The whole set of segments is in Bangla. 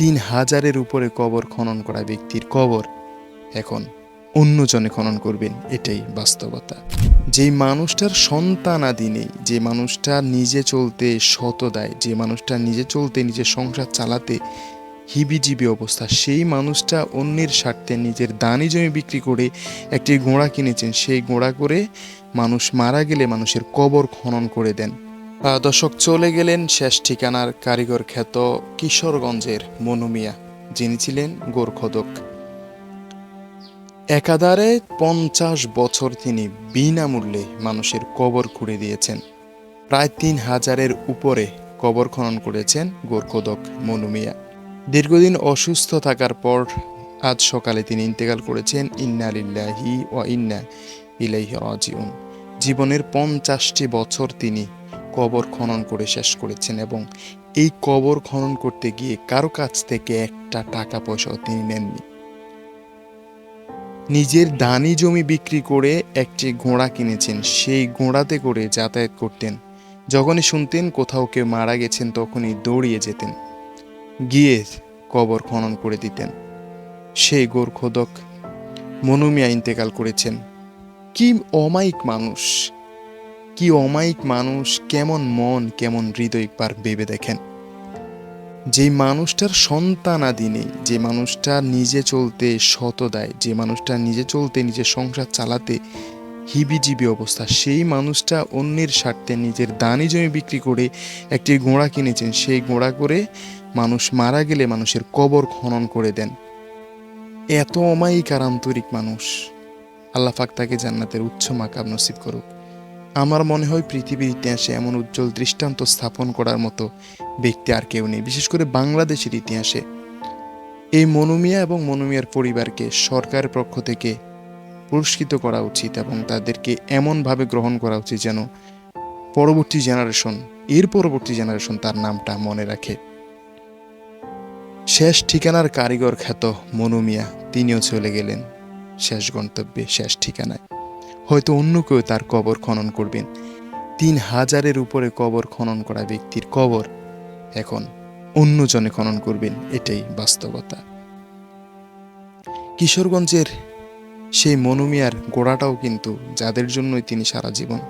৩,০০০-এর উপরে কবর খনন করা ব্যক্তির কবর এখন অন্যজনে খনন করবেন, এটাই বাস্তবতা। যেই মানুষটার সন্তানাদি নেই, যে মানুষটা নিজে চলতে শত দেয়, যে মানুষটা নিজে চলতে নিজের সংসার চালাতে হিবিজিবি অবস্থা, সেই মানুষটা অন্যের স্বার্থে নিজের দানি জমি বিক্রি করে একটি ঘোড়া কিনেছেন। সেই ঘোড়া করে মানুষ মারা গেলে মানুষের কবর খনন করে দেন। দর্শক, চলে গেলেন শেষ ঠিকানার কারিগর খ্যাত কিশোরগঞ্জের মনু মিয়া, যিনি ছিলেন গোরখদক। একাধারে 50 বছর তিনি বিনামূল্যে মানুষের কবর খুঁড়ে দিয়েছেন। প্রায় ৩,০০০-এর উপরে কবর খনন করেছেন গোরখদক মনু মিয়া। দীর্ঘদিন অসুস্থ থাকার পর আজ সকালে তিনি ইন্তেকাল করেছেন। ইন্না লিল্লাহি ওয়া ইন্না ইলাইহি রাজিউন। জীবনের 50টি বছর তিনি কবর খনন করে শেষ করেছেন এবং এই কবর খনন করতে গিয়ে কারো কাছ থেকে একটা টাকা পয়সাও তিনি নেননি। নিজের দানি জমি বিক্রি করে একটি ঘোড়া কিনেছেন, সেই ঘোড়াতে করে যাতায়াত করতেন। যখনই শুনতেন কোথাও কেউ মারা গেছেন তখনই দৌড়িয়ে যেতেন, গিয়ে কবর খনন করে দিতেন। সেই গোরখদক মনু মিয়া ইন্তেকাল করেছেন। কি অমায়িক মানুষ, কি অমায়িক মানুষ, কেমন মন, কেমন হৃদয়, একবার ভেবে দেখেন। যেই মানুষটার সন্তানাদি নেই, যে মানুষটা নিজে চলতে শত দেয়, যে মানুষটা নিজে চলতে নিজের সংসার চালাতে হিবিজিবি অবস্থা, সেই মানুষটা অন্যের স্বার্থে নিজের দানি জমি বিক্রি করে একটি ঘোড়া কিনেছেন। সেই ঘোড়া করে মানুষ মারা গেলে মানুষের কবর খনন করে দেন। এত অমায়িক আর আন্তরিক মানুষ, আল্লাহ পাক তাকে জান্নাতের উচ্চ মাকাম নসিব করুক। আমার মনে হয় পৃথিবীর ইতিহাসে এমন উজ্জ্বল দৃষ্টান্ত স্থাপন করার মতো ব্যক্তি আর কেউ নেই, বিশেষ করে বাংলাদেশের ইতিহাসে। এই মনু মিয়া এবং মনু মিয়ার পরিবারকে সরকারের পক্ষ থেকে পুরস্কৃত করা উচিত এবং তাদেরকে এমনভাবে গ্রহণ করা উচিত যেন পরবর্তী জেনারেশন তার নামটা মনে রাখে। শেষ ঠিকানার কারিগর খ্যাত মনু মিয়া, তিনিও চলে গেলেন শেষ গন্তব্যে, শেষ ঠিকানায়। হয়তো অন্য কেউ তার কবর খনন করবেন। ৩,০০০-এর উপরে কবর খনন করা ব্যক্তির কবর এখন অন্যজনে খনন করবেন, এটাই বাস্তবতা। কিশোরগঞ্জের সেই মনু মিয়ার গোড়াটাও কিন্তু যাদের জন্যই তিনি সারা জীবন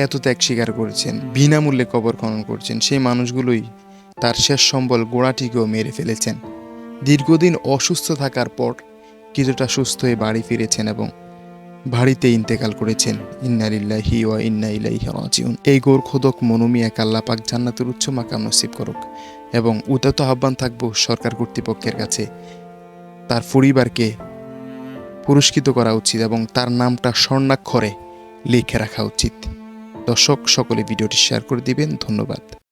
এত ত্যাগ স্বীকার করেছেন, বিনামূল্যে কবর খনন করছেন, সেই মানুষগুলোই তার শেষ সম্বল গোড়াটিকেও মেরে ফেলেছেন। দীর্ঘদিন অসুস্থ থাকার পর কিছুটা সুস্থ হয়ে বাড়ি ফিরেছেন এবং বাড়িতে ইন্তেকাল করেছেন। ইন্না লিল্লাহি ওয়া ইন্না ইলাইহি রাজিউন। এই গোরখদক মনু মিয়াকে আল্লাহ পাক জান্নাতের উচ্চ মাকাম নসিব করুক এবং উদাত্ত আহ্বান থাকবো সরকার কর্তৃপক্ষের কাছে, তার পরিবারকে পুরস্কৃত করা উচিত এবং তার নামটা স্বর্ণাক্ষরে লিখে রাখা উচিত। দর্শক, সকলে ভিডিওটি শেয়ার করে দিবেন। ধন্যবাদ।